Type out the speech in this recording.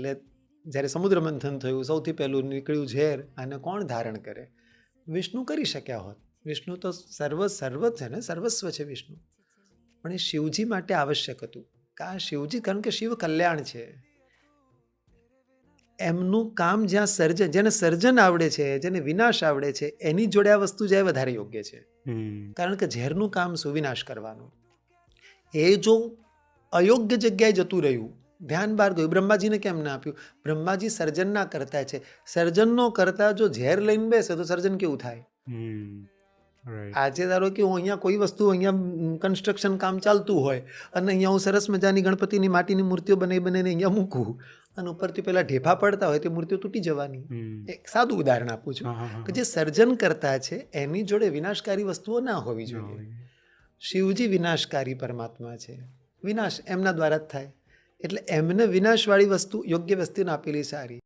એટલે જ્યારે સમુદ્ર મંથન થયું, સૌથી પહેલું નીકળ્યું ઝેર, આને કોણ ધારણ કરે? વિષ્ણુ કરી શક્યા હોત. વિષ્ણુ તો સર્વ છે ને, સર્વસ્વ છે વિષ્ણુ. પણ એ શિવજી માટે આવશ્યક હતું. શિવજી, કારણ કે શિવ કલ્યાણ છે. એમનું કામ જ્યાં સર્જન, જેને સર્જન આવડે છે, જેને વિનાશ આવડે છે, એની જોડે આ વસ્તુ જાય વધારે યોગ્ય છે. કારણ કે ઝેરનું કામ સુવિનાશ કરવાનું. એ જો અયોગ્ય જગ્યાએ જતું રહ્યું, ધ્યાન બહાર ગયું. બ્રહ્માજીને કેમ ના આપ્યું? બ્રહ્માજી સર્જનના કરતા છે. સર્જનનો કરતા જો ઝેર લઈને બેસે તો સર્જન કેવું થાય? આજે ધારો કે હું અહીંયા કોઈ વસ્તુ, અહીંયા કન્સ્ટ્રક્શન કામ ચાલતું હોય અને અહીંયા હું સરસ મજાની ગણપતિની માટીની મૂર્તિઓ બનાવીને અહીંયા મૂકું અને ઉપરથી પેલા ઢેફા પડતા હોય તે મૂર્તિઓ તૂટી જવાની. એક સાદું ઉદાહરણ આપું છું કે જે સર્જન કરતા છે એની જોડે વિનાશકારી વસ્તુઓ ના હોવી જોઈએ. શિવજી વિનાશકારી પરમાત્મા છે. વિનાશ એમના દ્વારા જ થાય. એટલે એમને વિનાશવાળી વસ્તુ, યોગ્ય વસ્તુને આપેલી સારી.